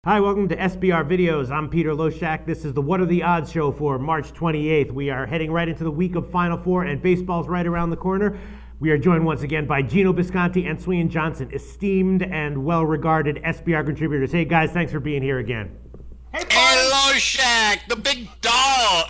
Hi, welcome to SBR Videos. I'm Peter Loshak. This is the What Are the Odds show for March 28th. We are heading right into the week of Final Four, and baseball's right around the corner. We are joined once again by Gino Bisconti and Swean Johnson, esteemed and well-regarded SBR contributors. Hey, guys, thanks for being here again. Hey, Loshak, the big dog,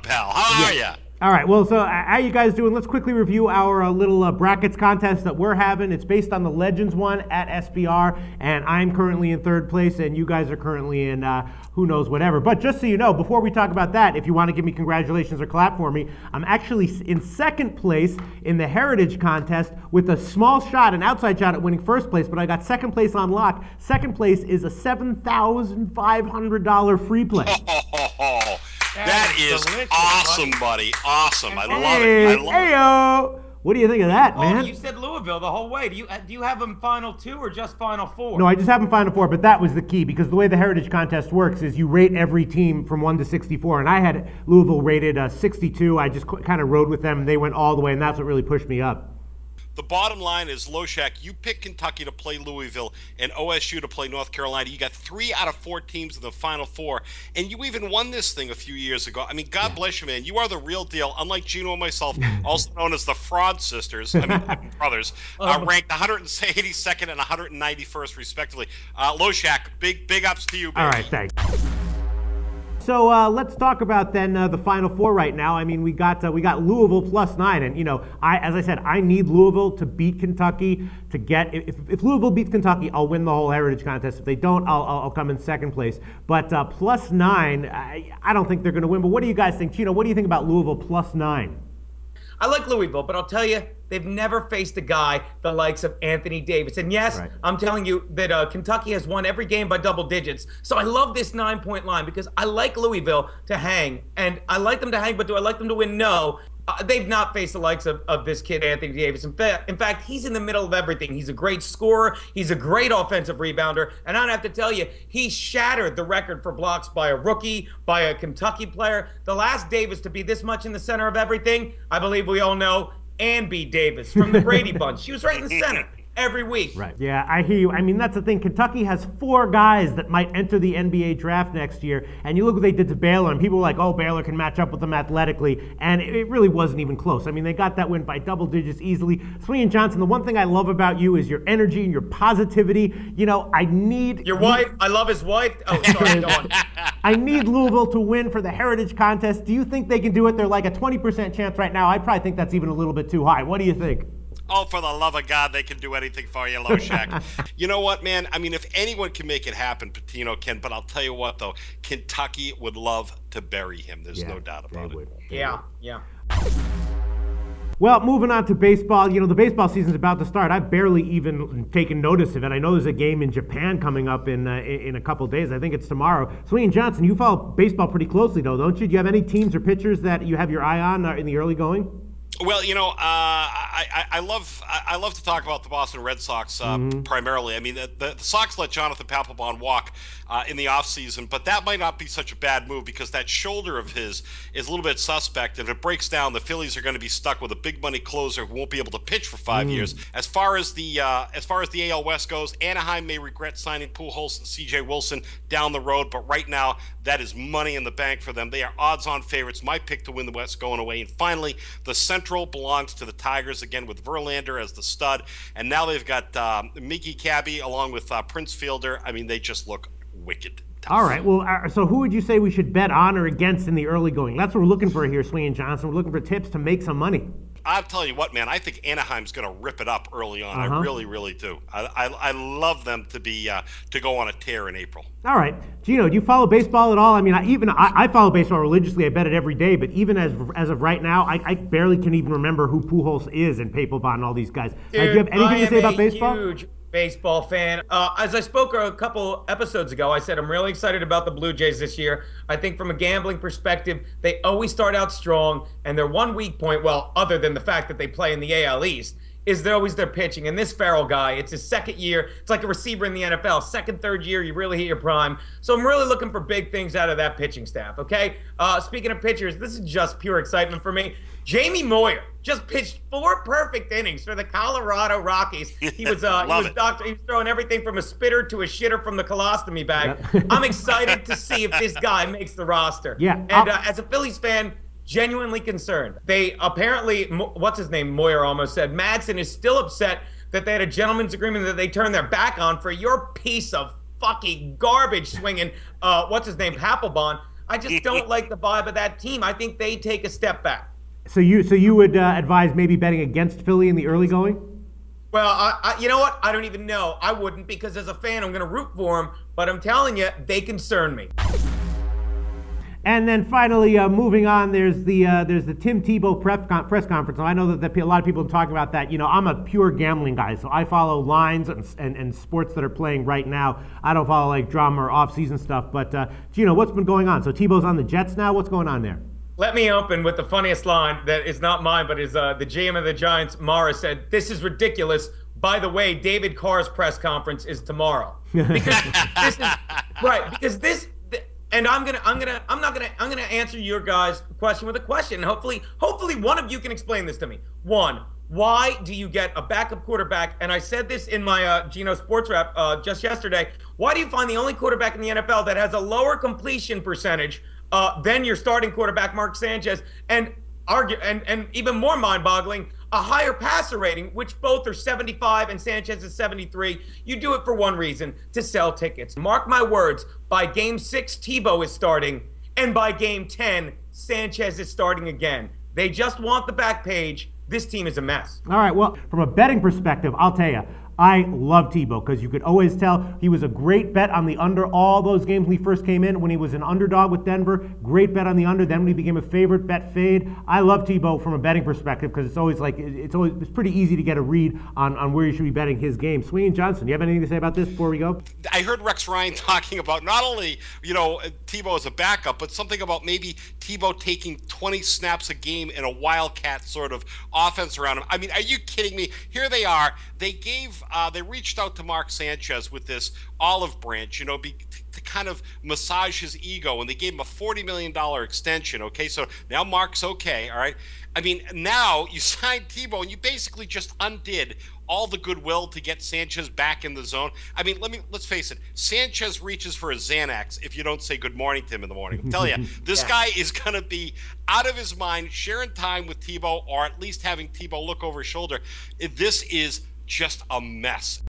pal. How are you? All right, well, so how you guys doing? Let's quickly review our little brackets contest that we're having. It's based on the Legends one at SBR, and I'm currently in third place, and you guys are currently in who knows whatever. But just so you know, before we talk about that, if you want to give me congratulations or clap for me, I'm actually in second place in the Heritage contest with a small shot, an outside shot at winning first place, but I got second place on lock. Second place is a $7,500 free play. That is awesome, buddy. Awesome. I love it. Hey-o. What do you think of that, man? Oh, you said Louisville the whole way. Do you have them Final Two or just Final Four? No, I just have them Final Four, but that was the key, because the way the Heritage contest works is you rate every team from 1 to 64, and I had Louisville rated 62. I just kind of rode with them, and they went all the way, and that's what really pushed me up. The bottom line is, Loshak, you picked Kentucky to play Louisville and OSU to play North Carolina. You got 3 out of 4 teams in the Final Four, and you even won this thing a few years ago. I mean, God bless you, man. You are the real deal. Unlike Gino and myself, also known as the Fraud Sisters, brothers, ranked 182nd and 191st, respectively. Loshak, big ups to you, baby. All right, thanks. So let's talk about then the Final Four right now. I mean, we got Louisville +9, and as I said, I need Louisville to beat Kentucky to get. If Louisville beats Kentucky, I'll win the whole Heritage contest. If they don't, I'll come in second place. But +9, I don't think they're going to win. But what do you guys think, Gino? What do you think about Louisville +9? I like Louisville, but I'll tell you, they've never faced a guy the likes of Anthony Davis. And yes, right. I'm telling you that Kentucky has won every game by double digits. So I love this 9-point line because I like Louisville to hang. And I like them to hang, but do I like them to win? No. They've not faced the likes of this kid, Anthony Davis. In fact, he's in the middle of everything. He's a great scorer. He's a great offensive rebounder. And I don't have to tell you, he shattered the record for blocks by a rookie, by a Kentucky player. The last Davis to be this much in the center of everything, I believe we all know, Ann B. Davis from the Brady Bunch. She was right in the center every week. Right. Yeah, I hear you. I mean, that's the thing. Kentucky has 4 guys that might enter the NBA draft next year. And you look what they did to Baylor, and people were like, oh, Baylor can match up with them athletically. And it really wasn't even close. I mean, they got that win by double digits easily. Swean Johnson, the one thing I love about you is your energy and your positivity. I need... Your wife? I love his wife. Oh, sorry, go on. I need Louisville to win for the Heritage contest. Do you think they can do it? They're like a 20% chance right now. I probably think that's even a little bit too high. What do you think? Oh, for the love of God, they can do anything for you, Loshak. You know what, man? I mean, if anyone can make it happen, Patino can. But I'll tell you what, though, Kentucky would love to bury him. There's no doubt about it. Yeah. Well, moving on to baseball, the baseball season's about to start. I've barely even taken notice of it. I know there's a game in Japan coming up in a couple days. I think it's tomorrow. Swean Johnson, you follow baseball pretty closely, though, don't you? Do you have any teams or pitchers that you have your eye on in the early going? Well, I love to talk about the Boston Red Sox primarily. I mean, the Sox let Jonathan Papelbon walk in the offseason, but that might not be such a bad move because that shoulder of his is a little bit suspect. If it breaks down, the Phillies are going to be stuck with a big money closer who won't be able to pitch for 5 years. As far as the AL West goes, Anaheim may regret signing Pujols and C.J. Wilson down the road, but right now that is money in the bank for them. They are odds-on favorites. My pick to win the West going away. And finally, the Central belongs to the Tigers again with Verlander as the stud, and now they've got Mickey Cabby along with Prince Fielder. I mean, they just look wicked tough. All right, well, so who would you say we should bet on or against in the early going? That's what we're looking for here, Swean Johnson. We're looking for tips to make some money. I'll tell you what, man, I think Anaheim's going to rip it up early on. I really, really do. I love them to go on a tear in April. All right. Gino, do you follow baseball at all? I mean, I follow baseball religiously. I bet it every day. But even as of right now, I barely can even remember who Pujols is and Papelbon and all these guys. Dude, do you have anything to say about baseball? Huge baseball fan. As I spoke a couple episodes ago, I said I'm really excited about the Blue Jays this year. I think from a gambling perspective, they always start out strong, and their one weak point, well, other than the fact that they play in the AL East, is they're always their pitching. And this Farrell guy, it's his second year. It's like a receiver in the NFL. Second, third year, you really hit your prime. So I'm really looking for big things out of that pitching staff, okay? Speaking of pitchers, this is just pure excitement for me. Jamie Moyer just pitched 4 perfect innings for the Colorado Rockies. He was throwing everything from a spitter to a shitter from the colostomy bag. Yep. I'm excited to see if this guy makes the roster. Yeah. And as a Phillies fan, genuinely concerned. They apparently, what's his name? Moyer almost said. Madsen is still upset that they had a gentleman's agreement that they turned their back on for your piece of fucking garbage swinging, what's his name? Papelbon. I just don't like the vibe of that team. I think they take a step back. So you would advise maybe betting against Philly in the early going? Well, you know what? I don't even know. I wouldn't, because as a fan, I'm going to root for them. But I'm telling you, they concern me. And then finally, moving on, there's the Tim Tebow press conference. Now, I know that a lot of people are talking about that. You know, I'm a pure gambling guy, so I follow lines and sports that are playing right now. I don't follow like drama or off-season stuff. But Gino, what's been going on? So Tebow's on the Jets now. What's going on there? Let me open with the funniest line that is not mine, but is the GM of the Giants, Mara, said, "This is ridiculous. By the way, David Carr's press conference is tomorrow." Because this is right. Because this. And I'm gonna answer your guys' question with a question. Hopefully one of you can explain this to me. One, why do you get a backup quarterback? And I said this in my Gino Sports Wrap just yesterday. Why do you find the only quarterback in the NFL that has a lower completion percentage than your starting quarterback, Mark Sanchez, and even more mind-boggling, a higher passer rating, which both are 75 and Sanchez is 73. You do it for one reason, to sell tickets. Mark my words, by game 6, Tebow is starting, and by game 10, Sanchez is starting again. They just want the back page. This team is a mess. All right, well, from a betting perspective, I'll tell you, I love Tebow because you could always tell he was a great bet on the under all those games when he first came in. When he was an underdog with Denver, great bet on the under. Then when he became a favorite, bet fade. I love Tebow from a betting perspective because it's always pretty easy to get a read on where you should be betting his game. Sweeney and Johnson, do you have anything to say about this before we go? I heard Rex Ryan talking about not only Tebow as a backup, but something about maybe Tebow taking 20 snaps a game in a wildcat sort of offense around him. I mean, are you kidding me? Here they are. They reached out to Mark Sanchez with this olive branch, to kind of massage his ego, and they gave him a $40 million extension. Okay, so now Mark's okay. All right. I mean, now you signed Tebow, and you basically just undid all the goodwill to get Sanchez back in the zone. I mean, let's face it. Sanchez reaches for a Xanax if you don't say good morning to him in the morning. I'm telling you, this guy is going to be out of his mind, sharing time with Tebow, or at least having Tebow look over his shoulder. This is just a mess.